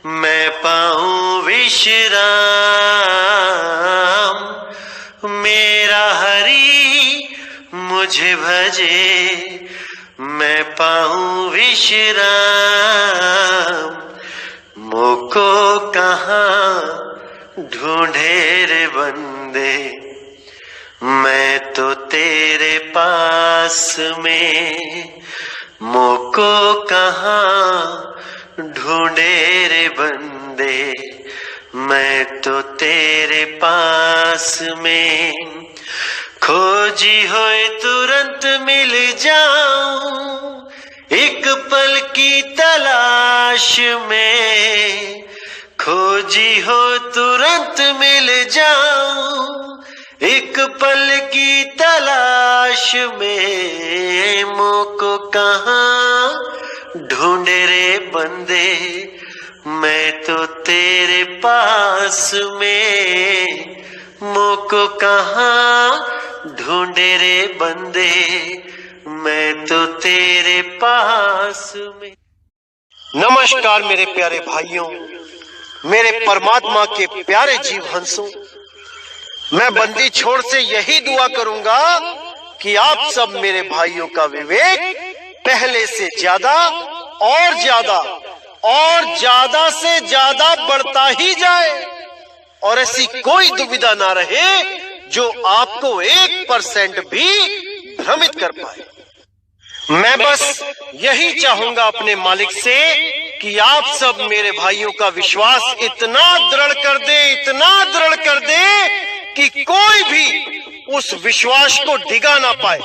मैं पाऊं विश्राम। मेरा हरि मुझे भजे, मैं पाऊं विश्राम। मुझको कहाँ ढूंढे रे बंदे, मैं तो तेरे पास में। मुझको कहाँ ढूंढे रे बंदे, मैं तो तेरे पास में। खोजी होए तुरंत मिल जाऊं, एक पल की तलाश में। खोजी हो तुरंत मिल जाऊं, एक पल की तलाश में। मुझको कहाँ ढूंढे रे बंदे, मैं तो तेरे पास में। मुझको कहाँ ढूंढे रे बंदे, मैं तो तेरे पास में। नमस्कार मेरे प्यारे भाइयों, मेरे परमात्मा के प्यारे जीव हंसों। मैं बंदी छोड़ से यही दुआ करूंगा कि आप सब मेरे भाइयों का विवेक पहले से ज्यादा और ज्यादा और ज्यादा से ज्यादा बढ़ता ही जाए, और ऐसी कोई दुविधा ना रहे जो आपको 1% भी भ्रमित कर पाए। मैं बस यही चाहूंगा अपने मालिक से कि आप सब मेरे भाइयों का विश्वास इतना दृढ़ कर दे, इतना दृढ़ कर दे कि कोई भी उस विश्वास को डिगा ना पाए।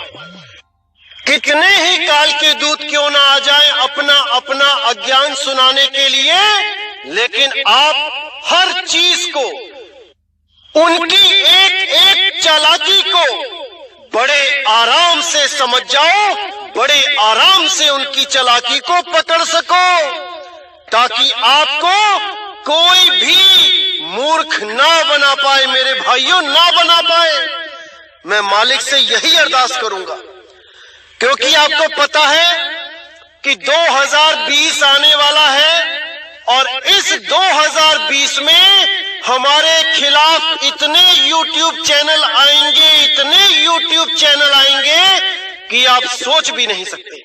कितने ही काल के दूत क्यों ना आ जाएं अपना अपना अज्ञान सुनाने के लिए, लेकिन आप हर चीज को, उनकी एक एक चालाकी को बड़े आराम से समझ जाओ, बड़े आराम से उनकी चालाकी को पकड़ सको, ताकि आपको कोई भी मूर्ख ना बना पाए। मेरे भाइयों, ना बना पाए। मैं मालिक से यही अरदास करूंगा, क्योंकि आपको पता है कि 2020 आने वाला है, और इस 2020 में हमारे खिलाफ इतने YouTube चैनल आएंगे, इतने YouTube चैनल आएंगे कि आप सोच भी नहीं सकते।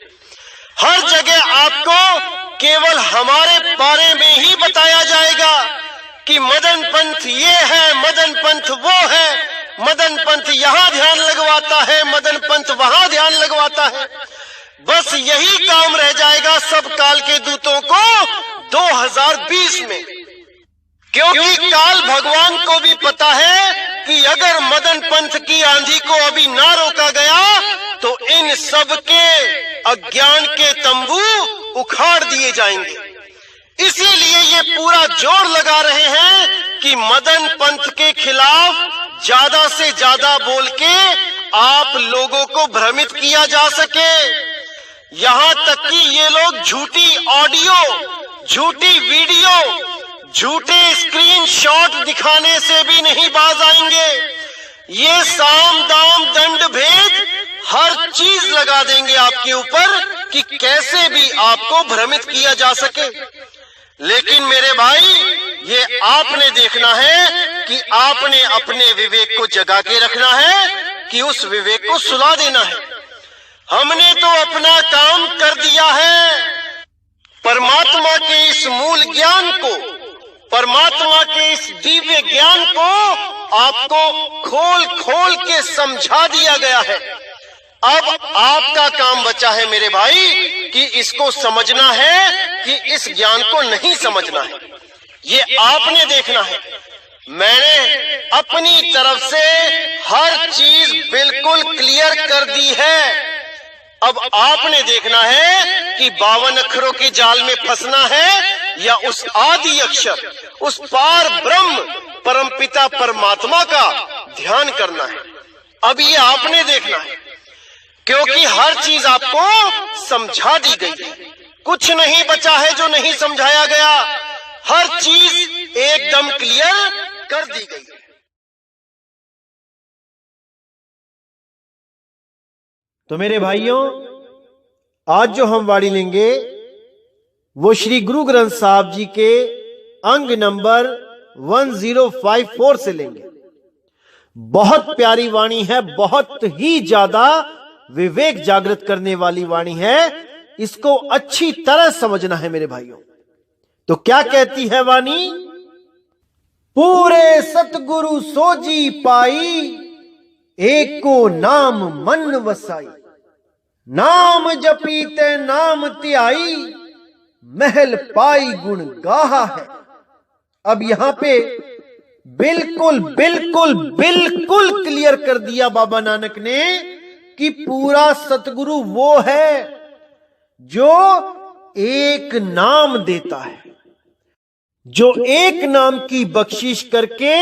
हर जगह आपको केवल हमारे बारे में ही बताया जाएगा कि मदन पंथ ये है, मदन पंथ वो है, मदन पंथ यहाँ ध्यान लगवाता है, मदन पंथ वहां ध्यान लगवाता है। बस यही काम रह जाएगा सब काल के दूतों को 2020 में, क्योंकि काल भगवान को भी पता है कि अगर मदन पंथ की आंधी को अभी ना रोका गया तो इन सब के अज्ञान के तंबू उखाड़ दिए जाएंगे। इसीलिए ये पूरा जोर लगा रहे हैं कि मदन पंथ के खिलाफ ज्यादा से ज्यादा बोल के आप लोगों को भ्रमित किया जा सके। यहाँ तक कि ये लोग झूठी ऑडियो, झूठी वीडियो, झूठे स्क्रीनशॉट दिखाने से भी नहीं बाज आएंगे। ये साम दाम दंड भेद हर चीज लगा देंगे आपके ऊपर कि कैसे भी आपको भ्रमित किया जा सके। लेकिन मेरे भाई, ये आपने देखना है कि आपने अपने विवेक को जगा के रखना है कि उस विवेक को सुला देना है। हमने तो अपना काम कर दिया है। परमात्मा के इस मूल ज्ञान को, परमात्मा के इस दिव्य ज्ञान को आपको खोल खोल के समझा दिया गया है। अब आपका काम बचा है मेरे भाई कि इसको समझना है कि इस ज्ञान को नहीं समझना है। ये आपने देखना है। मैंने अपनी तरफ से हर चीज बिल्कुल क्लियर कर दी है। अब आपने देखना है कि 52 अक्षरों के जाल में फंसना है या उस आदि अक्षर, उस पार ब्रह्म परमपिता परमात्मा का ध्यान करना है। अब ये आपने देखना है, क्योंकि हर चीज आपको समझा दी गई है। कुछ नहीं बचा है जो नहीं समझाया गया। हर चीज एकदम क्लियर कर दी गई है। तो मेरे भाइयों, आज जो हम वाणी लेंगे वो श्री गुरु ग्रंथ साहब जी के अंग नंबर 1054 से लेंगे। बहुत प्यारी वाणी है, बहुत ही ज्यादा विवेक जागृत करने वाली वाणी है। इसको अच्छी तरह समझना है मेरे भाइयों। तो क्या कहती है वाणी? पूरे सतगुरु सोजी पाई, एको नाम मन वसाई। नाम जपीते नाम त्याई, महल पाई गुण गाहा है। अब यहां पे बिल्कुल बिल्कुल बिल्कुल क्लियर कर दिया बाबा नानक ने कि पूरा सतगुरु वो है जो एक नाम देता है, जो एक नाम की बख्शिश करके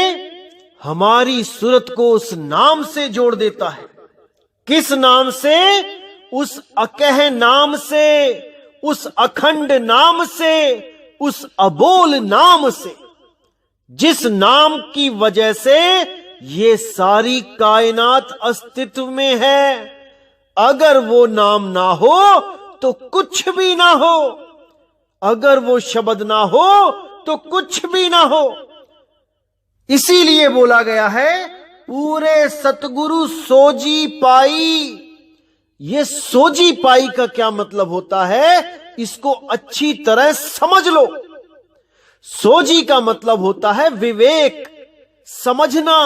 हमारी सूरत को उस नाम से जोड़ देता है। किस नाम से? उस अकह नाम से, उस अखंड नाम से, उस अबोल नाम से, जिस नाम की वजह से ये सारी कायनात अस्तित्व में है। अगर वो नाम ना हो तो कुछ भी ना हो, अगर वो शब्द ना हो तो कुछ भी ना हो। इसीलिए बोला गया है पूरे सतगुरु सोजी पाई। ये सोजी पाई का क्या मतलब होता है, इसको अच्छी तरह समझ लो। सोजी का मतलब होता है विवेक, समझना।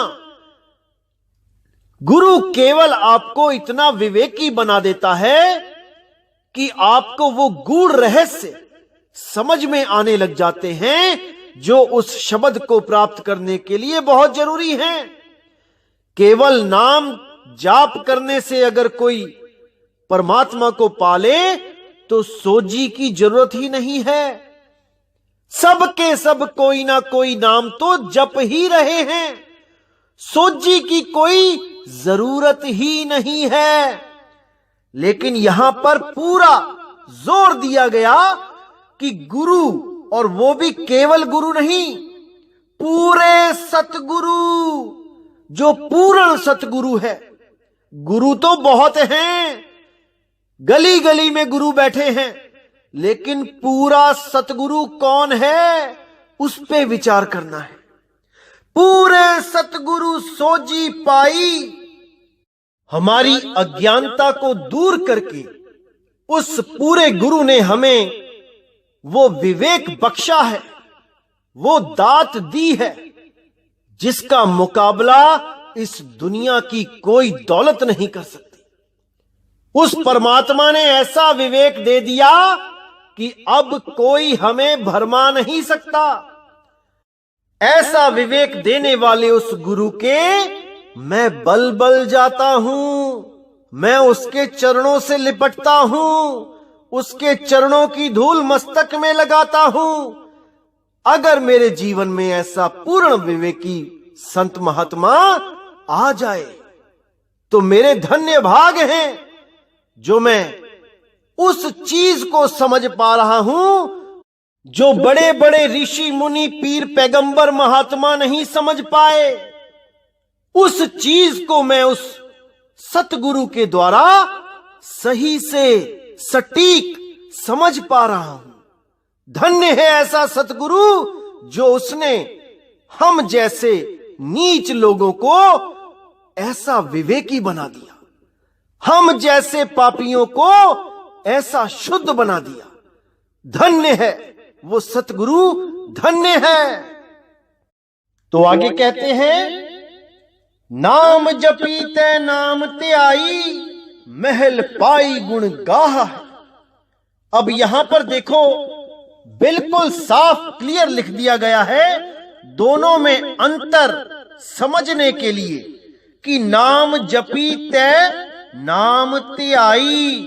गुरु केवल आपको इतना विवेकी बना देता है कि आपको वो गूढ़ रहस्य समझ में आने लग जाते हैं जो उस शब्द को प्राप्त करने के लिए बहुत जरूरी है। केवल नाम जाप करने से अगर कोई परमात्मा को पाले तो सोजी की जरूरत ही नहीं है। सब के सब कोई ना कोई नाम तो जप ही रहे हैं, सोजी की कोई जरूरत ही नहीं है। लेकिन यहां पर पूरा जोर दिया गया कि गुरु, और वो भी केवल गुरु नहीं, पूरे सतगुरु, जो पूर्ण सतगुरु है। गुरु तो बहुत हैं, गली गली में गुरु बैठे हैं, लेकिन पूरा सतगुरु कौन है उस पे विचार करना है। पूरे सतगुरु सोजी पाई, हमारी अज्ञानता को दूर करके उस पूरे गुरु ने हमें वो विवेक बख्शा है, वो दात दी है जिसका मुकाबला इस दुनिया की कोई दौलत नहीं कर सकती। उस परमात्मा ने ऐसा विवेक दे दिया कि अब कोई हमें भरमा नहीं सकता। ऐसा विवेक देने वाले उस गुरु के मैं बल बल जाता हूं, मैं उसके चरणों से लिपटता हूं, उसके चरणों की धूल मस्तक में लगाता हूं। अगर मेरे जीवन में ऐसा पूर्ण विवेकी संत महात्मा आ जाए तो मेरे धन्य भाग हैं, जो मैं उस चीज को समझ पा रहा हूं जो बड़े बड़े ऋषि मुनि पीर पैगंबर महात्मा नहीं समझ पाए। उस चीज को मैं उस सतगुरु के द्वारा सही से सटीक समझ पा रहा हूं। धन्य है ऐसा सतगुरु जो उसने हम जैसे नीच लोगों को ऐसा विवेकी बना दिया, हम जैसे पापियों को ऐसा शुद्ध बना दिया। धन्य है वो सतगुरु, धन्य है। तो आगे कहते हैं, नाम जपीते नाम त्याई, महल पाई गुण गाहा है। अब यहां पर देखो बिल्कुल साफ क्लियर लिख दिया गया है, दोनों में अंतर समझने के लिए कि नाम जपीते नाम त्याई,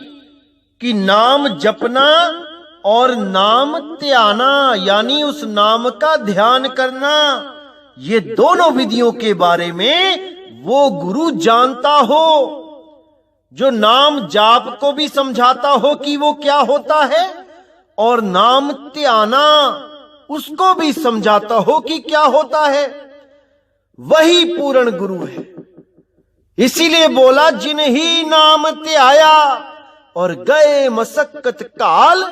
कि नाम जपना और नाम त्याना यानी उस नाम का ध्यान करना, ये दोनों विधियों के बारे में वो गुरु जानता हो, जो नाम जाप को भी समझाता हो कि वो क्या होता है, और नाम त्याना उसको भी समझाता हो कि क्या होता है। वही पूर्ण गुरु है। इसीलिए बोला, जिन्हीं नाम त्याया और गए मसक्कत काल,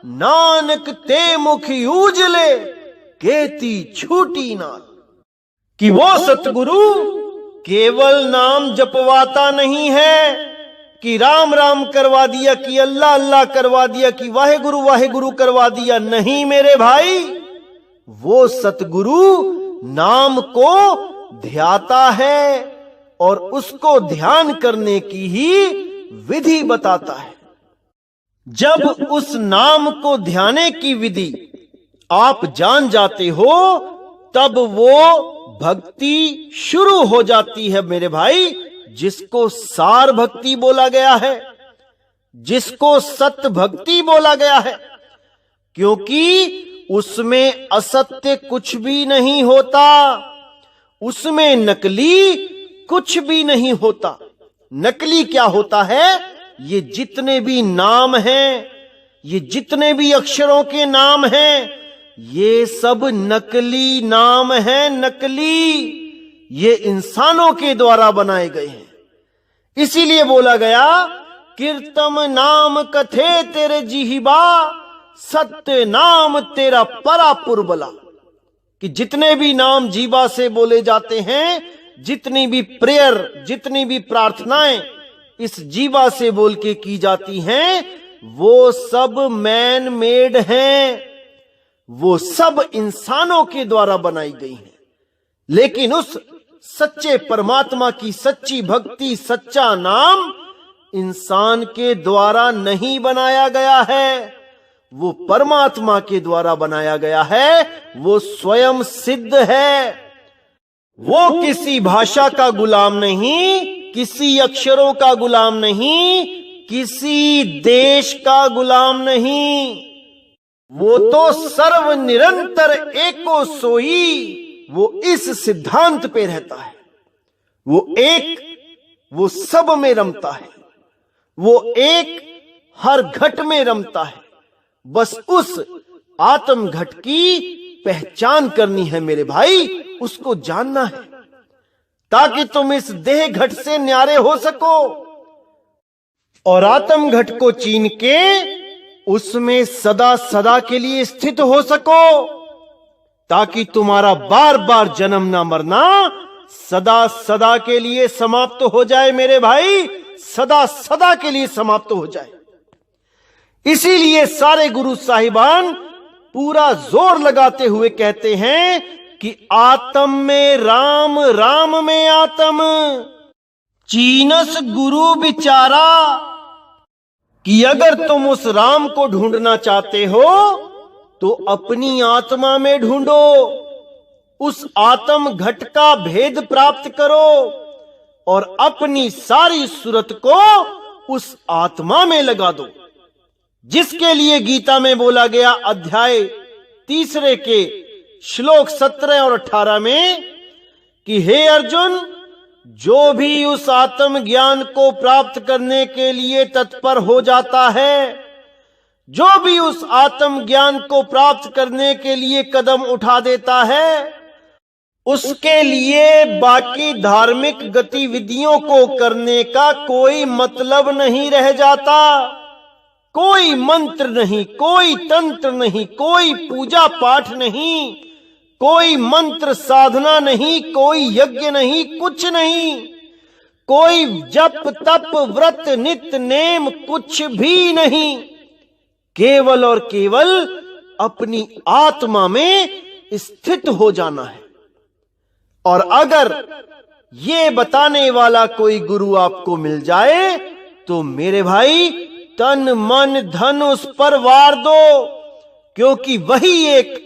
नानक ते मुख उजले केती छूटी नाल। कि वो सतगुरु केवल नाम जपवाता नहीं है कि राम राम करवा दिया, कि अल्लाह अल्लाह करवा दिया, कि वाहे गुरु करवा दिया। नहीं मेरे भाई, वो सतगुरु नाम को ध्याता है और उसको ध्यान करने की ही विधि बताता है। जब उस नाम को ध्याने की विधि आप जान जाते हो, तब वो भक्ति शुरू हो जाती है मेरे भाई, जिसको सार भक्ति बोला गया है, जिसको सत्य भक्ति बोला गया है। क्योंकि उसमें असत्य कुछ भी नहीं होता, उसमें नकली कुछ भी नहीं होता। नकली क्या होता है? ये जितने भी नाम हैं, ये जितने भी अक्षरों के नाम हैं, ये सब नकली नाम हैं, नकली। ये इंसानों के द्वारा बनाए गए हैं। इसीलिए बोला गया, कीर्तम नाम कथे तेरे जिहिबा, सत्य नाम तेरा परापुर बला। कि जितने भी नाम जीवा से बोले जाते हैं, जितनी भी प्रेयर, जितनी भी प्रार्थनाएं इस जीवा से बोल के की जाती हैं, वो सब मैन मेड हैं, वो सब इंसानों के द्वारा बनाई गई हैं। लेकिन उस सच्चे परमात्मा की सच्ची भक्ति, सच्चा नाम इंसान के द्वारा नहीं बनाया गया है, वो परमात्मा के द्वारा बनाया गया है। वो स्वयं सिद्ध है, वो किसी भाषा का गुलाम नहीं, किसी अक्षरों का गुलाम नहीं, किसी देश का गुलाम नहीं। वो तो सर्व निरंतर एको सोई, वो इस सिद्धांत पे रहता है। वो एक, वो सब में रमता है, वो एक हर घट में रमता है। बस उस आत्म घट की पहचान करनी है मेरे भाई, उसको जानना है, ताकि तुम इस देह घट से न्यारे हो सको और आत्म घट को चीन के उसमें सदा सदा के लिए स्थित हो सको, ताकि तुम्हारा बार बार जन्म ना मरना सदा सदा के लिए समाप्त हो जाए मेरे भाई, सदा सदा के लिए समाप्त हो जाए। इसीलिए सारे गुरु साहिबान पूरा जोर लगाते हुए कहते हैं कि आत्म में राम, राम में आत्म, चीनस गुरु बिचारा। कि अगर तुम उस राम को ढूंढना चाहते हो तो अपनी आत्मा में ढूंढो, उस आत्म घट का भेद प्राप्त करो और अपनी सारी सूरत को उस आत्मा में लगा दो, जिसके लिए गीता में बोला गया अध्याय 3 के श्लोक 17 और 18 में कि हे अर्जुन, जो भी उस आत्म ज्ञान को प्राप्त करने के लिए तत्पर हो जाता है, जो भी उस आत्म ज्ञान को प्राप्त करने के लिए कदम उठा देता है, उसके लिए बाकी धार्मिक गतिविधियों को करने का कोई मतलब नहीं रह जाता। कोई मंत्र नहीं, कोई तंत्र नहीं, कोई पूजा पाठ नहीं, कोई मंत्र साधना नहीं, कोई यज्ञ नहीं, कुछ नहीं, कोई जप तप व्रत नित्य नेम कुछ भी नहीं। केवल और केवल अपनी आत्मा में स्थित हो जाना है। और अगर ये बताने वाला कोई गुरु आपको मिल जाए तो मेरे भाई तन मन धन उस पर वार दो, क्योंकि वही एक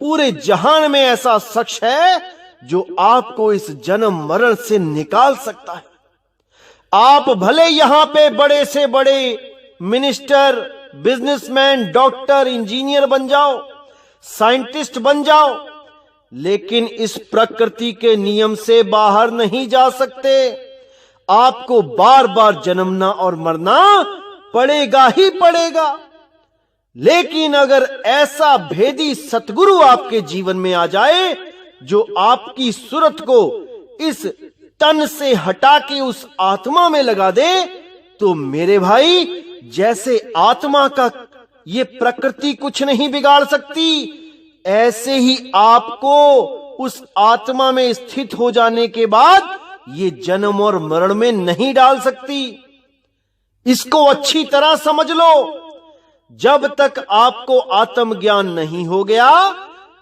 पूरे जहान में ऐसा शख्स है जो आपको इस जन्म मरण से निकाल सकता है। आप भले यहां पे बड़े से बड़े मिनिस्टर, बिजनेसमैन, डॉक्टर, इंजीनियर बन जाओ, साइंटिस्ट बन जाओ, लेकिन इस प्रकृति के नियम से बाहर नहीं जा सकते। आपको बार बार जन्मना और मरना पड़ेगा ही पड़ेगा। लेकिन अगर ऐसा भेदी सतगुरु आपके जीवन में आ जाए जो आपकी सूरत को इस तन से हटा के उस आत्मा में लगा दे, तो मेरे भाई जैसे आत्मा का ये प्रकृति कुछ नहीं बिगाड़ सकती। ऐसे ही आपको उस आत्मा में स्थित हो जाने के बाद ये जन्म और मरण में नहीं डाल सकती। इसको अच्छी तरह समझ लो। जब तक आपको आत्मज्ञान नहीं हो गया,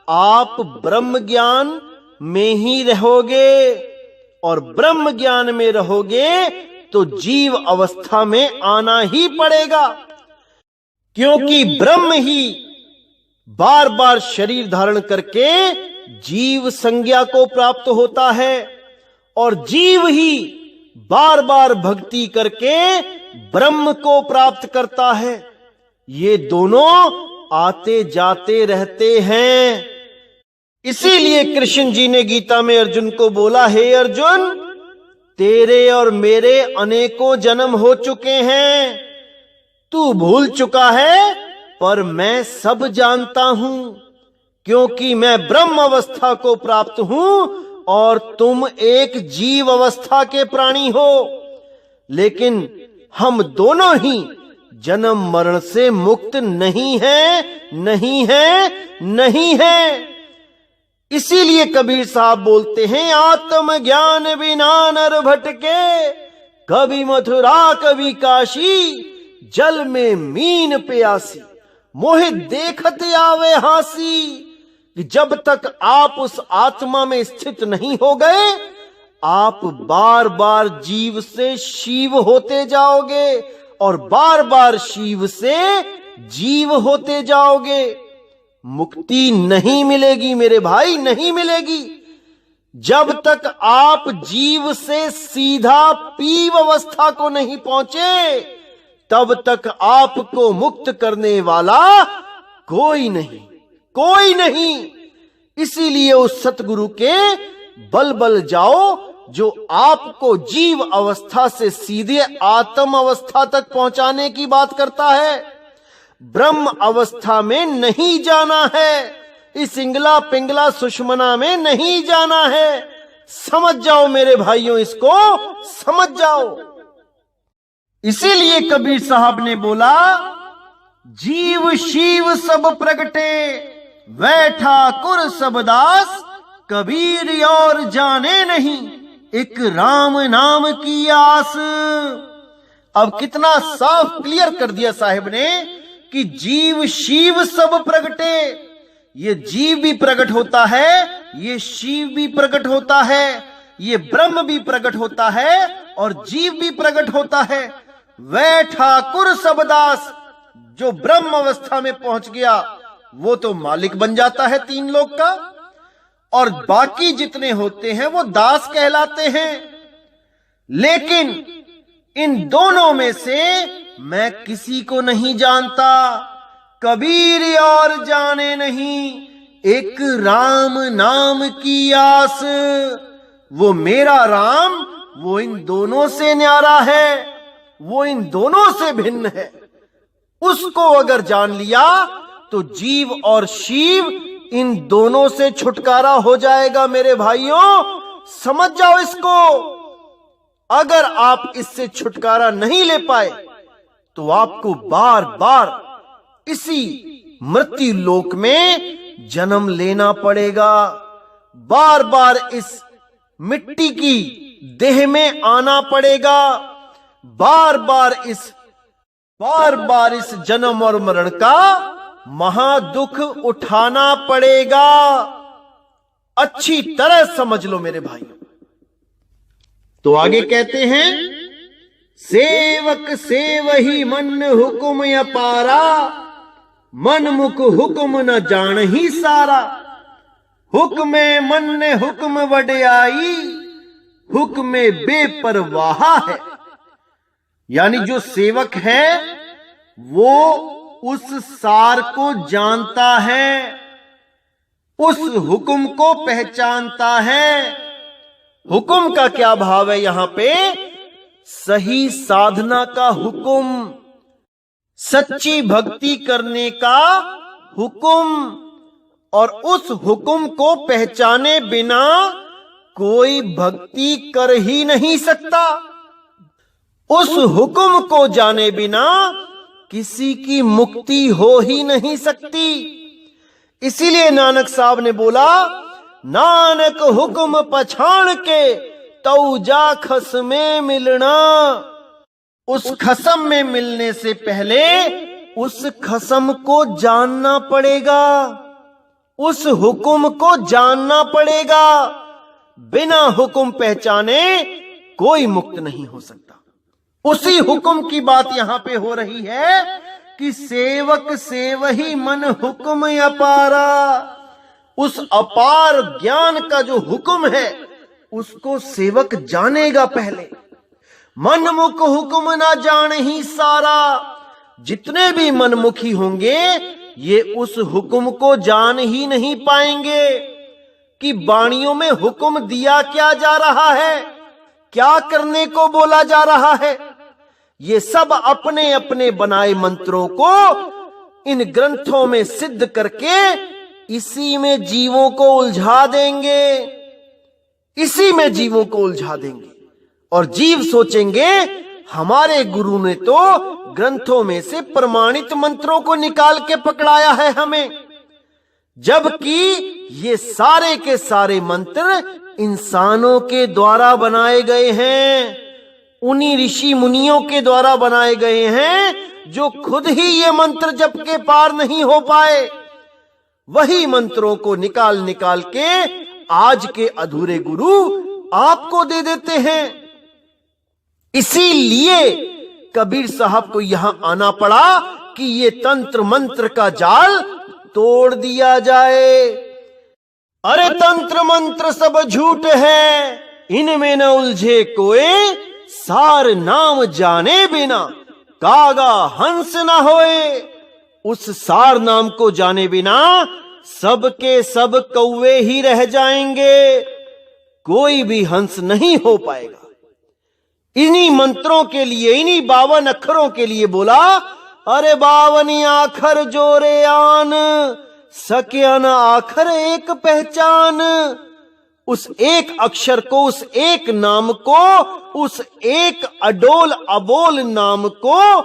आप ब्रह्म ज्ञान में ही रहोगे, और ब्रह्म ज्ञान में रहोगे तो जीव अवस्था में आना ही पड़ेगा, क्योंकि ब्रह्म ही बार बार शरीर धारण करके जीव संज्ञा को प्राप्त होता है, और जीव ही बार बार भक्ति करके ब्रह्म को प्राप्त करता है। ये दोनों आते जाते रहते हैं। इसीलिए कृष्ण जी ने गीता में अर्जुन को बोला, हे अर्जुन, तेरे और मेरे अनेकों जन्म हो चुके हैं, तू भूल चुका है, पर मैं सब जानता हूं, क्योंकि मैं ब्रह्म अवस्था को प्राप्त हूं और तुम एक जीव अवस्था के प्राणी हो। लेकिन हम दोनों ही जन्म मरण से मुक्त नहीं है, नहीं है, नहीं है। इसीलिए कबीर साहब बोलते हैं, आत्म ज्ञान बिना नर भटके, कभी मथुरा कभी काशी, जल में मीन प्यासी, मोहे देखत आवे हासी। कि जब तक आप उस आत्मा में स्थित नहीं हो गए, आप बार बार जीव से शिव होते जाओगे और बार बार शिव से जीव होते जाओगे। मुक्ति नहीं मिलेगी मेरे भाई, नहीं मिलेगी। जब तक आप जीव से सीधा पीव अवस्था को नहीं पहुंचे, तब तक आपको मुक्त करने वाला कोई नहीं, कोई नहीं। इसीलिए उस सतगुरु के बल बल जाओ जो आपको जीव अवस्था से सीधे आत्म अवस्था तक पहुंचाने की बात करता है। ब्रह्म अवस्था में नहीं जाना है, इस इंगला पिंगला सुषमना में नहीं जाना है। समझ जाओ मेरे भाइयों, इसको समझ जाओ। इसीलिए कबीर साहब ने बोला, जीव शिव सब प्रगटे, वै ठाकुर सब दास, कबीर और जाने नहीं, एक राम नाम की आस। अब कितना साफ क्लियर कर दिया साहिब ने कि जीव शिव सब प्रगटे। ये जीव भी प्रकट होता है, ये शिव भी प्रकट होता है, ये ब्रह्म भी प्रकट होता है और जीव भी प्रकट होता है। वह ठाकुर सबदास, जो ब्रह्म अवस्था में पहुंच गया वो तो मालिक बन जाता है तीन लोक का, और बाकी जितने होते हैं वो दास कहलाते हैं। लेकिन इन दोनों में से मैं किसी को नहीं जानता, कबीर और जाने नहीं, एक राम नाम की आस। वो मेरा राम, वो इन दोनों से न्यारा है, वो इन दोनों से भिन्न है। उसको अगर जान लिया तो जीव और शिव इन दोनों से छुटकारा हो जाएगा मेरे भाइयों, समझ जाओ इसको। अगर आप इससे छुटकारा नहीं ले पाए तो आपको बार बार इसी मृत्यु लोक में जन्म लेना पड़ेगा, बार बार इस मिट्टी की देह में आना पड़ेगा, बार बार इस जन्म और मरण का महादुख उठाना पड़ेगा। अच्छी तरह समझ लो मेरे भाई। तो आगे कहते हैं, सेवक सेवही मन हुकुम अपारा, मन मुख हुक्म न जान ही सारा। हुक्म मन ने हुक्म वड्याई, हुक्म बेपरवाह है। यानी जो सेवक है वो उस सार को जानता है, उस हुक्म को पहचानता है। हुक्म का क्या भाव है यहां पे? सही साधना का हुक्म, सच्ची भक्ति करने का हुक्म, और उस हुक्म को पहचाने बिना कोई भक्ति कर ही नहीं सकता। उस हुक्म को जाने बिना किसी की मुक्ति हो ही नहीं सकती। इसीलिए नानक साहब ने बोला, नानक हुक्म पछाण के तऊ जा खस में मिलना। उस खसम में मिलने से पहले उस खसम को जानना पड़ेगा, उस हुक्म को जानना पड़ेगा। बिना हुक्म पहचाने कोई मुक्त नहीं हो सकता। उसी हुक्म की बात यहां पे हो रही है कि सेवक सेवही मन हुक्म अपारा। उस अपार ज्ञान का जो हुक्म है उसको सेवक जानेगा पहले। मनमुख हुक्म ना जान ही सारा। जितने भी मनमुखी होंगे ये उस हुक्म को जान ही नहीं पाएंगे कि वाणियों में हुक्म दिया क्या जा रहा है, क्या करने को बोला जा रहा है। ये सब अपने अपने बनाए मंत्रों को इन ग्रंथों में सिद्ध करके इसी में जीवों को उलझा देंगे, इसी में जीवों को उलझा देंगे। और जीव सोचेंगे हमारे गुरु ने तो ग्रंथों में से प्रमाणित मंत्रों को निकाल के पकड़ाया है हमें, जबकि ये सारे के सारे मंत्र इंसानों के द्वारा बनाए गए हैं, उन्हीं ऋषि मुनियों के द्वारा बनाए गए हैं जो खुद ही ये मंत्र जप के पार नहीं हो पाए। वही मंत्रों को निकाल निकाल के आज के अधूरे गुरु आपको दे देते हैं। इसीलिए कबीर साहब को यहां आना पड़ा कि ये तंत्र मंत्र का जाल तोड़ दिया जाए। अरे तंत्र मंत्र सब झूठ है, इनमें न उलझे कोई, सार नाम जाने बिना कागा हंस न होए। उस सार नाम को जाने बिना सबके सब कौवे ही रह जाएंगे, कोई भी हंस नहीं हो पाएगा। इन्हीं मंत्रों के लिए, इन्हीं 52 अक्षरों के लिए बोला, अरे 52 आखर जोरे आन, सके न आखर एक पहचान। उस एक अक्षर को, उस एक नाम को, उस एक अडोल अबोल नाम को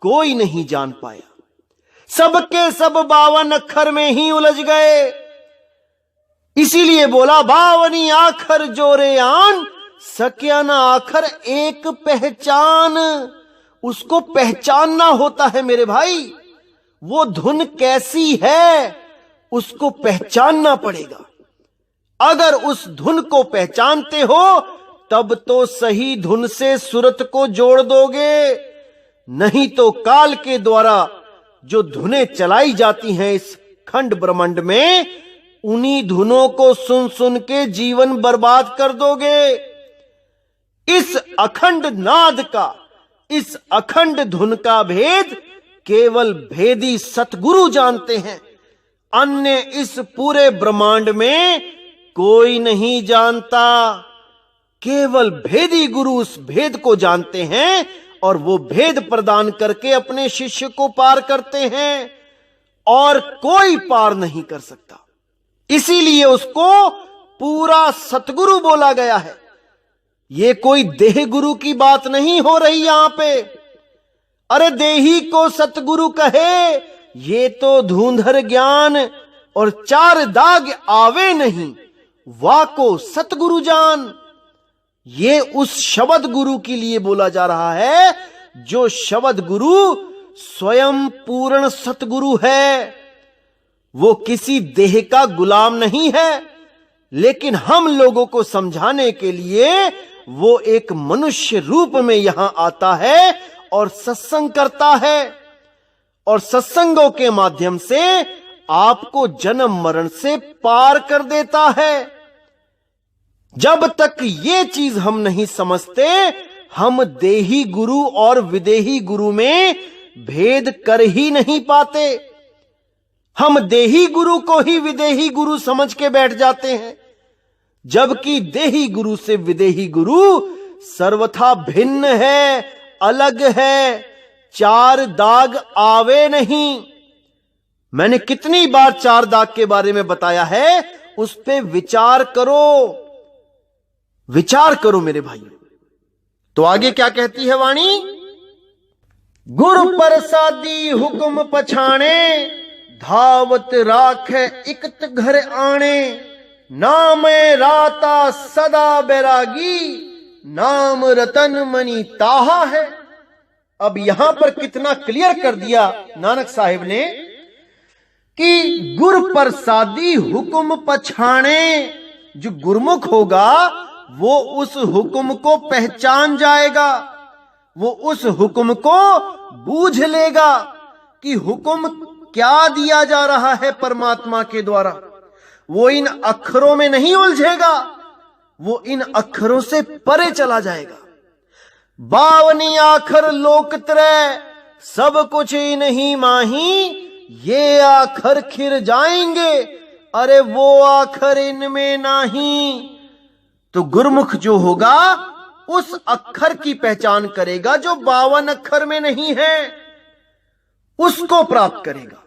कोई नहीं जान पाया। सबके सब 52 अक्षर में ही उलझ गए। इसीलिए बोला 52 आखर जोरे आन, सक्या न आखर एक पहचान। उसको पहचानना होता है मेरे भाई, वो धुन कैसी है उसको पहचानना पड़ेगा। अगर उस धुन को पहचानते हो तब तो सही धुन से सुरत को जोड़ दोगे, नहीं तो काल के द्वारा जो धुनें चलाई जाती हैं इस खंड ब्रह्मांड में, उन्हीं धुनों को सुन सुन के जीवन बर्बाद कर दोगे। इस अखंड नाद का, इस अखंड धुन का भेद केवल भेदी सतगुरु जानते हैं। अन्य इस पूरे ब्रह्मांड में कोई नहीं जानता। केवल भेदी गुरु उस भेद को जानते हैं और वो भेद प्रदान करके अपने शिष्य को पार करते हैं, और कोई पार नहीं कर सकता। इसीलिए उसको पूरा सतगुरु बोला गया है। ये कोई देह गुरु की बात नहीं हो रही यहां पे। अरे देही को सतगुरु कहे, ये तो धुंधर ज्ञान और 4 दाग आवे नहीं, वाको सतगुरु जान। ये उस शब्द गुरु के लिए बोला जा रहा है जो शब्द गुरु स्वयं पूर्ण सतगुरु है। वो किसी देह का गुलाम नहीं है, लेकिन हम लोगों को समझाने के लिए वो एक मनुष्य रूप में यहां आता है और सत्संग करता है, और सत्संगों के माध्यम से आपको जन्म मरण से पार कर देता है। जब तक ये चीज हम नहीं समझते, हम देही गुरु और विदेही गुरु में भेद कर ही नहीं पाते। हम देही गुरु को ही विदेही गुरु समझ के बैठ जाते हैं, जबकि देही गुरु से विदेही गुरु सर्वथा भिन्न है, अलग है। 4 दाग आवे नहीं। मैंने कितनी बार 4 दाग के बारे में बताया है, उस पे विचार करो, विचार करो मेरे भाइयों। तो आगे क्या कहती है वाणी? गुर प्रसादी हुक्म पछाणे, धावत राखे इकत घर आणे। नाम राता सदा बैरागी, नाम रतन मणि ताहा है। अब यहां पर कितना क्लियर कर दिया नानक साहिब ने कि गुर प्रसादी हुक्म पछाणे। जो गुरमुख होगा वो उस हुक्म को पहचान जाएगा, वो उस हुक्म को बूझ लेगा कि हुक्म क्या दिया जा रहा है परमात्मा के द्वारा। वो इन अक्षरों में नहीं उलझेगा, वो इन अक्षरों से परे चला जाएगा। 52 आखर लोक त्रय, सब कुछ ही नहीं माही, ये आखर खिर जाएंगे, अरे वो आखर इनमें नहीं। तो गुरमुख जो होगा उस अक्षर की पहचान करेगा जो 52 अक्षर में नहीं है, उसको प्राप्त करेगा।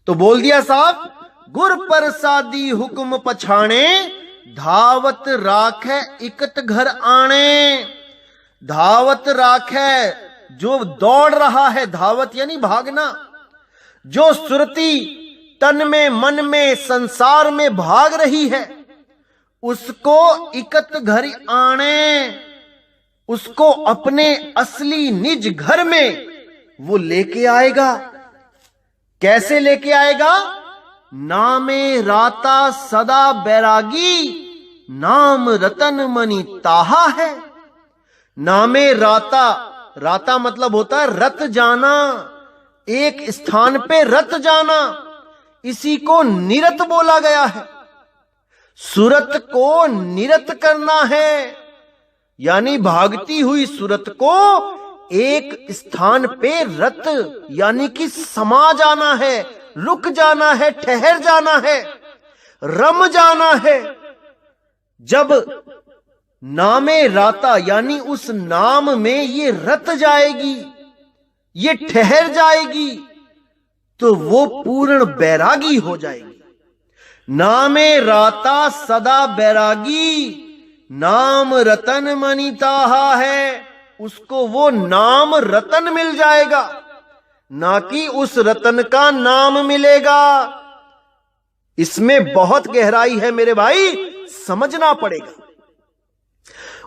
तो बोल दिया साहब, गुर प्रसादी हुक्म पछाणे, धावत राखे इकत घर आणे। धावत राखे, जो दौड़ रहा है, धावत यानी भागना। जो सुरती तन में मन में संसार में भाग रही है, उसको इकत घर आणे, उसको अपने असली निज घर में वो लेके आएगा। कैसे लेके आएगा? नामे राता सदा बैरागी, नाम रतन मणि ताहा है। नामे राता, राता मतलब होता है रत जाना, एक स्थान पे रत जाना, इसी को निरत बोला गया है। सूरत को निरत करना है, यानी भागती हुई सूरत को एक स्थान पे रत यानी कि समा जाना है, रुक जाना है, ठहर जाना है, रम जाना है। जब नामे राता यानी उस नाम में ये रत जाएगी, ये ठहर जाएगी, तो वो पूर्ण बैरागी हो जाएगी। नामे राता सदा बैरागी, नाम रतन मणि ताहा है। उसको वो नाम रतन मिल जाएगा, ना कि उस रतन का नाम मिलेगा। इसमें बहुत गहराई है मेरे भाई, समझना पड़ेगा।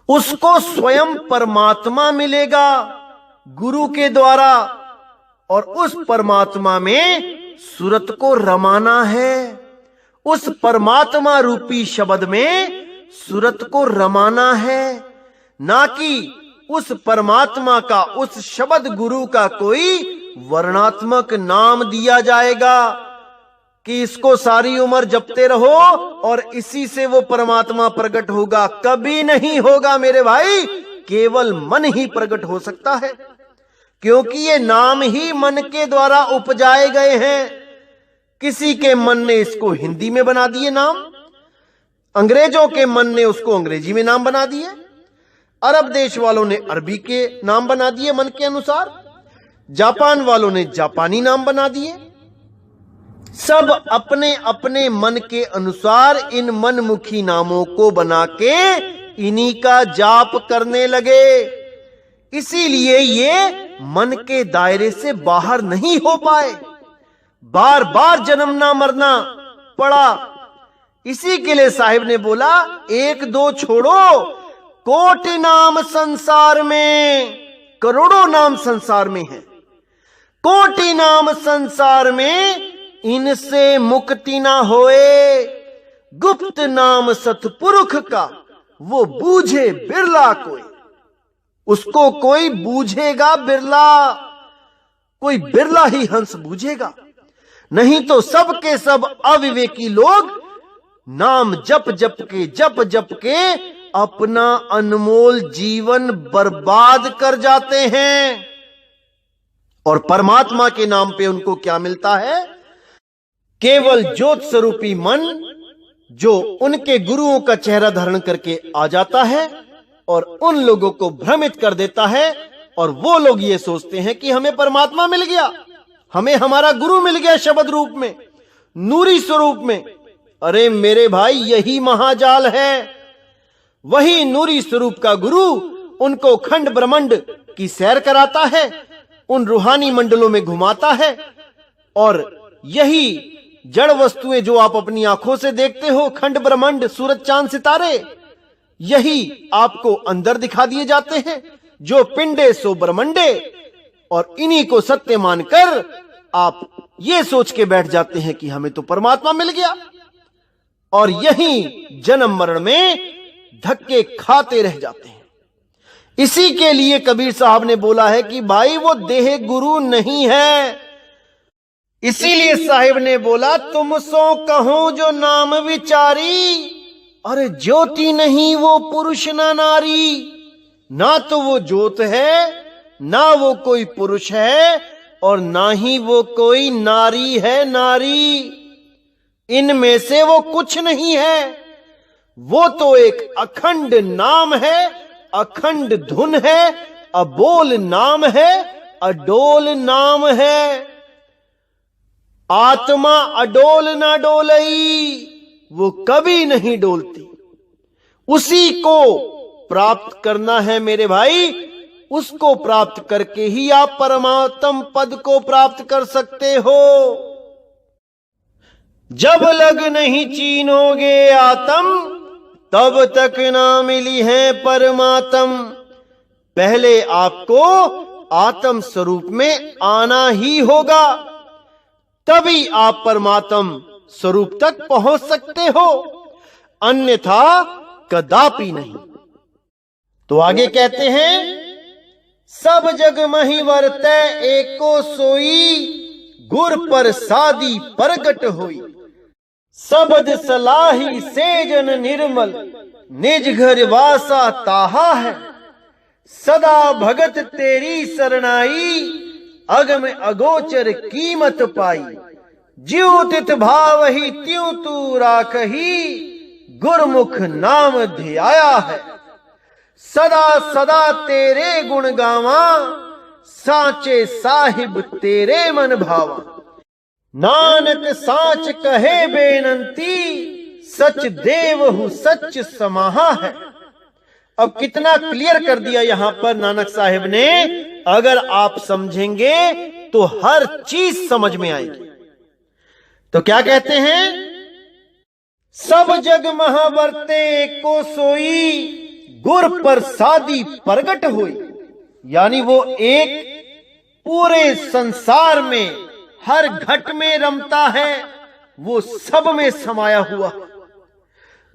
उसको स्वयं परमात्मा मिलेगा गुरु के द्वारा, और उस परमात्मा में सूरत को रमाना है। उस परमात्मा रूपी शब्द में सूरत को रमाना है, ना कि उस परमात्मा का, उस शब्द गुरु का कोई वर्णात्मक नाम दिया जाएगा कि इसको सारी उम्र जपते रहो और इसी से वो परमात्मा प्रकट होगा। कभी नहीं होगा मेरे भाई, केवल मन ही प्रकट हो सकता है, क्योंकि ये नाम ही मन के द्वारा उपजाए गए हैं। किसी के मन ने इसको हिंदी में बना दिए नाम, अंग्रेजों के मन ने उसको अंग्रेजी में नाम बना दिए, अरब देश वालों ने अरबी के नाम बना दिए मन के अनुसार, जापान वालों ने जापानी नाम बना दिए। सब अपने अपने मन के अनुसार इन मनमुखी नामों को बना के इन्हीं का जाप करने लगे। इसीलिए ये मन के दायरे से बाहर नहीं हो पाए, बार बार जन्मना मरना पड़ा। इसी के लिए साहिब ने बोला, एक दो छोड़ो, कोटि नाम संसार में, करोड़ों नाम संसार में है, कोटि नाम संसार में, इनसे मुक्ति ना होए। गुप्त नाम सतपुरुष का, वो बूझे बिरला कोई। उसको कोई बूझेगा बिरला, कोई बिरला ही हंस बूझेगा, नहीं तो सब के सब अविवेकी लोग नाम जप जप के अपना अनमोल जीवन बर्बाद कर जाते हैं। और परमात्मा के नाम पे उनको क्या मिलता है? केवल ज्योत स्वरूपी मन, जो उनके गुरुओं का चेहरा धारण करके आ जाता है और उन लोगों को भ्रमित कर देता है। और वो लोग ये सोचते हैं कि हमें परमात्मा मिल गया, हमें हमारा गुरु मिल गया शब्द रूप में, नूरी स्वरूप में। अरे मेरे भाई, यही महाजाल है। वही नूरी स्वरूप का गुरु उनको खंड ब्रह्मांड की सैर कराता है, उन रूहानी मंडलों में घुमाता है। और यही जड़ वस्तुएं जो आप अपनी आंखों से देखते हो, खंड ब्रह्मांड, सूरज चांद सितारे, यही आपको अंदर दिखा दिए जाते हैं। जो पिंडे सो ब्रह्मंडे, और इन्हीं को सत्य मानकर आप ये सोच के बैठ जाते हैं कि हमें तो परमात्मा मिल गया, और यही जन्म मरण में धक्के खाते रह जाते हैं। इसी के लिए कबीर साहब ने बोला है कि भाई वो देह गुरु नहीं है। इसीलिए साहिब ने बोला, तुम सो कहो जो नाम विचारी, अरे ज्योति नहीं वो पुरुष ना नारी। ना तो वो ज्योत है, ना वो कोई पुरुष है, और ना ही वो कोई नारी है नारी। इनमें से वो कुछ नहीं है। वो तो एक अखंड नाम है, अखंड धुन है, अबोल नाम है, अडोल नाम है। आत्मा अडोल ना डोलई, वो कभी नहीं डोलती। उसी को प्राप्त करना है मेरे भाई। उसको प्राप्त करके ही आप परमात्म पद को प्राप्त कर सकते हो। जब लग नहीं चीनोगे आत्म, तब तक ना मिली है परमात्म। पहले आपको आत्म स्वरूप में आना ही होगा, तभी आप परमात्म स्वरूप तक पहुंच सकते हो, अन्यथा कदापि नहीं। तो आगे कहते हैं, सब जग मही वर्तै एको सोई, गुर पर सादी प्रगट होई। सबद सलाही सेजन निर्मल, निज घर वासा ताहा है। सदा भगत तेरी सरनाई, अगम अगोचर कीमत पाई। ज्यों तित भाव ही त्यों तू राखही, गुरमुख नाम ध्याया है। सदा सदा तेरे गुण गावा, साचे साहिब तेरे मन भावा। नानक साच कहे बेनंती, सच देवहु सच समाहा है। अब कितना क्लियर कर दिया यहां पर नानक साहिब ने। अगर आप समझेंगे तो हर चीज समझ में आएगी। तो क्या कहते हैं, सब जग महावर्ते को सोई, गुर पर सादी प्रगट हुई। यानी वो एक पूरे संसार में हर घट में रमता है, वो सब में समाया हुआ।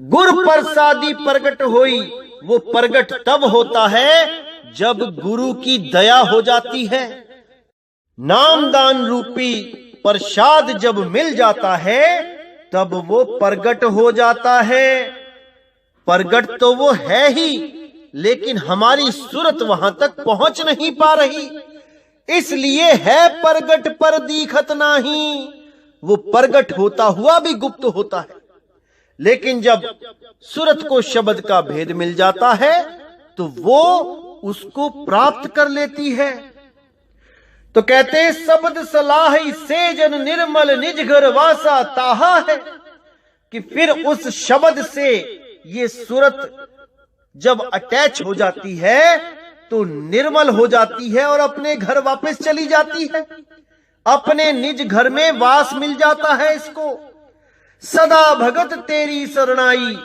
गुर पर सादी प्रगट हुई, वो प्रगट तब होता है जब गुरु की दया हो जाती है। नामदान रूपी प्रसाद जब मिल जाता है, तब वो प्रगट हो जाता है। प्रगट तो वो है ही, लेकिन हमारी सूरत वहां तक पहुंच नहीं पा रही, इसलिए है प्रगट पर दीखत नहीं। वो प्रगट होता हुआ भी गुप्त होता है, लेकिन जब सूरत को शब्द का भेद मिल जाता है तो वो उसको प्राप्त कर लेती है। तो कहते हैं, शब्द सलाही सेजन निर्मल, निज घर वासा ताहा है। कि फिर उस शब्द से ये सूरत जब अटैच हो जाती है तो निर्मल हो जाती है और अपने घर वापस चली जाती है, अपने निज घर में वास मिल जाता है इसको। सदा भगत तेरी शरणाई,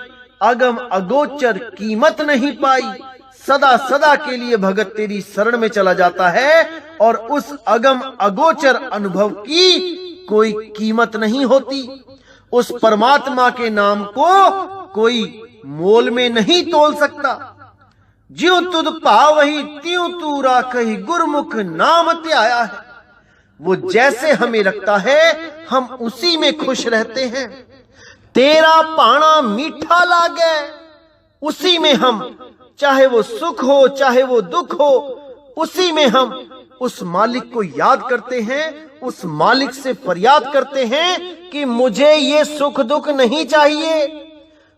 अगम अगोचर कीमत नहीं पाई। सदा सदा के लिए भगत तेरी शरण में चला जाता है और उस अगम अगोचर अनुभव की कोई कीमत नहीं होती। उस परमात्मा के नाम को कोई मोल में नहीं तोल सकता। ज्यों तुद पावही त्यों तू राखही, गुरमुख नाम त्याया है। वो जैसे हमें रखता है हम उसी में खुश रहते हैं। तेरा पाना मीठा लागे, उसी में हम, चाहे वो सुख हो चाहे वो दुख हो, उसी में हम उस मालिक को याद करते हैं, उस मालिक से फरियाद करते हैं कि मुझे ये सुख दुख नहीं चाहिए,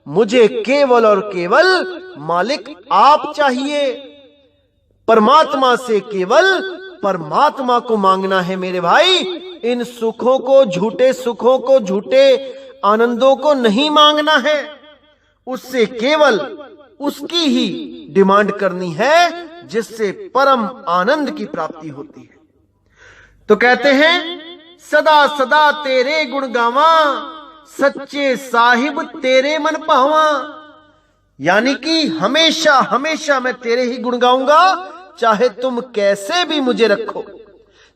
मुझे केवल और केवल मालिक आप चाहिए। परमात्मा से केवल परमात्मा को मांगना है मेरे भाई। इन सुखों को, झूठे सुखों को, झूठे आनंदों को नहीं मांगना है। उससे केवल उसकी ही डिमांड करनी है जिससे परम आनंद की प्राप्ति होती है। तो कहते हैं सदा सदा तेरे गुण गावा, सच्चे साहिब तेरे मन भावा। यानी कि हमेशा हमेशा मैं तेरे ही गुण गाऊंगा, चाहे तुम कैसे भी मुझे रखो,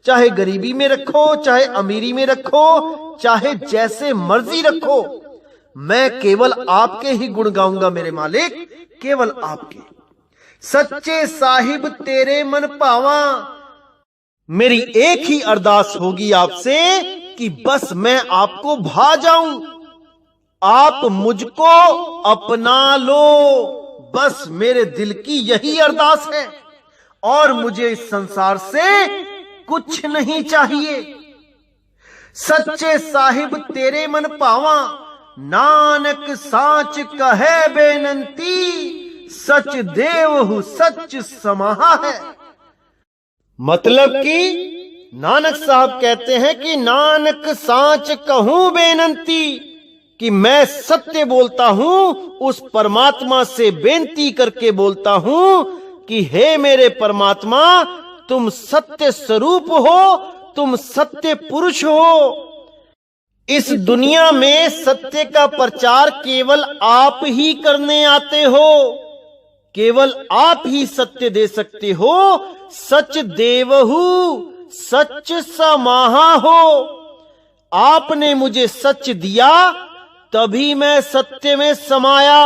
चाहे गरीबी में रखो, चाहे अमीरी में रखो, चाहे जैसे मर्जी रखो, मैं केवल आपके ही गुण गाऊंगा मेरे मालिक, केवल आपके। सच्चे साहिब तेरे मन भावा। मेरी एक ही अरदास होगी आपसे कि बस मैं आपको भा जाऊं, आप मुझको अपना लो। बस मेरे दिल की यही अरदास है और मुझे इस संसार से कुछ नहीं चाहिए। सच्चे साहिब तेरे मन भावा, नानक साच कहे बेनंती, सच देवहु सच समाहा है। मतलब कि नानक साहब कहते हैं कि नानक साच कहूं बेनंती, कि मैं सत्य बोलता हूं, उस परमात्मा से बेनती करके बोलता हूं कि हे मेरे परमात्मा, तुम सत्य स्वरूप हो, तुम सत्य पुरुष हो। इस दुनिया में सत्य का प्रचार केवल आप ही करने आते हो, केवल आप ही सत्य दे सकते हो। सच देवहु सच समाहा हो। आपने मुझे सच दिया तभी मैं सत्य में समाया,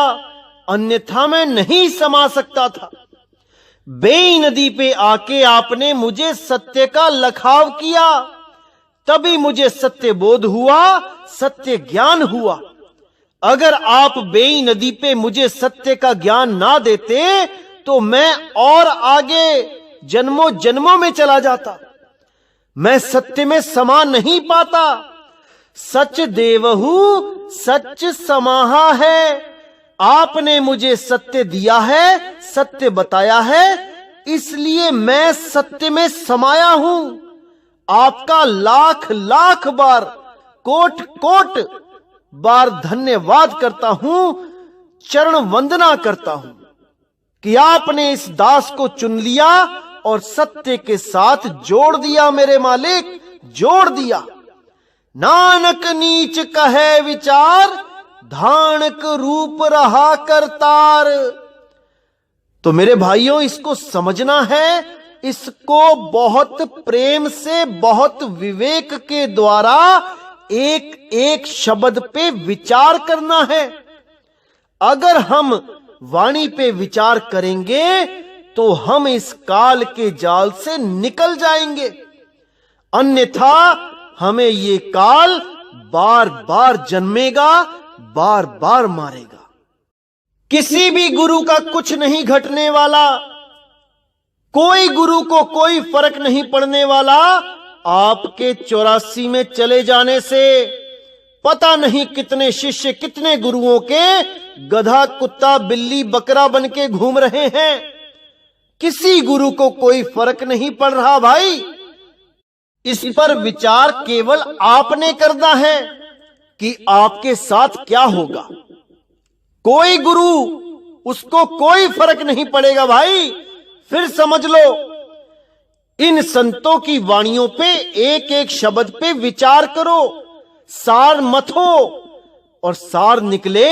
अन्यथा मैं नहीं समा सकता था। बेई नदी पे आके आपने मुझे सत्य का लखाव किया, तभी मुझे सत्य बोध हुआ, सत्य ज्ञान हुआ। अगर आप बेई नदी पे मुझे सत्य का ज्ञान ना देते तो मैं और आगे जन्मों जन्मों में चला जाता, मैं सत्य में समा नहीं पाता। सच देवहु सच समाहा है। आपने मुझे सत्य दिया है, सत्य बताया है, इसलिए मैं सत्य में समाया हूं। आपका लाख लाख बार, कोट कोट बार धन्यवाद करता हूं, चरण वंदना करता हूं कि आपने इस दास को चुन लिया और सत्य के साथ जोड़ दिया। मेरे मालिक, जोड़ दिया। नानक नीच कहे विचार, धानक रूप रहा करतार। तो मेरे भाइयों, इसको समझना है, इसको बहुत प्रेम से, बहुत विवेक के द्वारा एक एक शब्द पे विचार करना है। अगर हम वाणी पे विचार करेंगे तो हम इस काल के जाल से निकल जाएंगे, अन्यथा हमें ये काल बार बार जन्मेगा, बार बार मारेगा। किसी भी गुरु का कुछ नहीं घटने वाला, कोई गुरु को कोई फर्क नहीं पड़ने वाला। आपके 84 में चले जाने से पता नहीं कितने शिष्य, कितने गुरुओं के गधा, कुत्ता, बिल्ली, बकरा बन के घूम रहे हैं। किसी गुरु को कोई फर्क नहीं पड़ रहा भाई। इस पर विचार केवल आपने करना है कि आपके साथ क्या होगा। कोई गुरु, उसको कोई फर्क नहीं पड़ेगा भाई। फिर समझ लो, इन संतों की वाणियों पे एक एक शब्द पे विचार करो, सार मथो, और सार निकले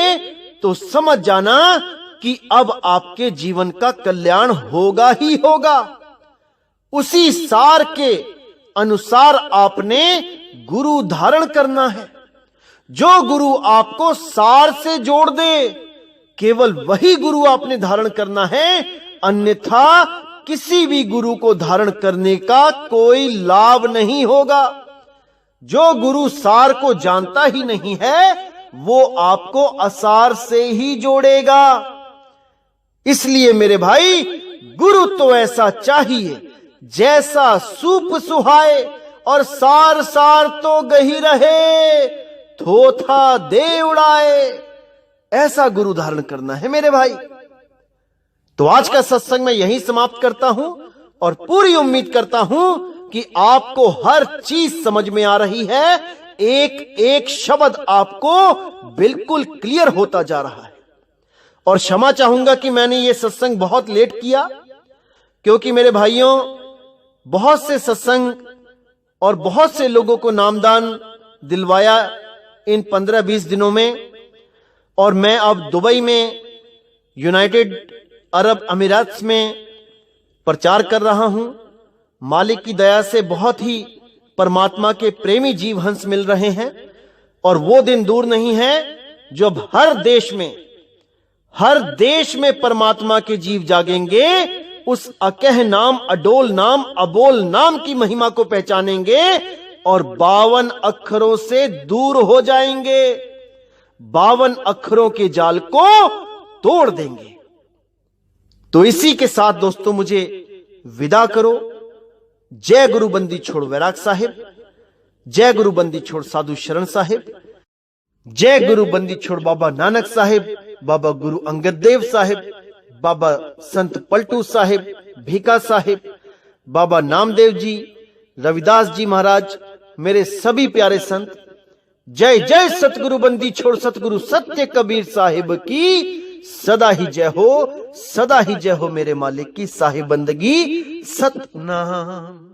तो समझ जाना कि अब आपके जीवन का कल्याण होगा ही होगा। उसी सार के अनुसार आपने गुरु धारण करना है। जो गुरु आपको सार से जोड़ दे, केवल वही गुरु आपने धारण करना है, अन्यथा किसी भी गुरु को धारण करने का कोई लाभ नहीं होगा। जो गुरु सार को जानता ही नहीं है, वो आपको असार से ही जोड़ेगा। इसलिए मेरे भाई, गुरु तो ऐसा चाहिए जैसा सूप सुहाए, और सार सार तो गही रहे, थोथा दे उड़ाए। ऐसा गुरु धारण करना है मेरे भाई। तो आज का सत्संग मैं यहीं समाप्त करता हूं और पूरी उम्मीद करता हूं कि आपको हर चीज समझ में आ रही है। एक एक शब्द आपको बिल्कुल क्लियर होता जा रहा है। और क्षमा चाहूंगा कि मैंने ये सत्संग बहुत लेट किया, क्योंकि मेरे भाइयों, बहुत से सत्संग और बहुत से लोगों को नामदान दिलवाया इन 15-20 दिनों में। और मैं अब दुबई में, यूनाइटेड अरब अमीरात्स में प्रचार कर रहा हूं। मालिक की दया से बहुत ही परमात्मा के प्रेमी जीव हंस मिल रहे हैं और वो दिन दूर नहीं है जब हर देश में परमात्मा के जीव जागेंगे, उस अकह नाम, अडोल नाम, अबोल नाम की महिमा को पहचानेंगे और 52 अक्षरों से दूर हो जाएंगे, 52 अक्षरों के जाल को तोड़ देंगे। तो इसी के साथ दोस्तों मुझे विदा करो। जय गुरु बंदी छोड़ वैराग साहिब, जय गुरु बंदी छोड़ साधु शरण साहिब, जय गुरु बंदी छोड़ बाबा नानक साहिब, बाबा गुरु अंगद देव साहिब, बाबा संत पलटू साहिब, भीका साहिब, बाबा नामदेव जी, रविदास जी महाराज, मेरे सभी प्यारे संत। जय जय सतगुरु बंदी छोड़ सतगुरु सत्य कबीर साहिब की सदा ही जय हो, सदा ही जय हो मेरे मालिक की साहिब बंदगी सतनाम।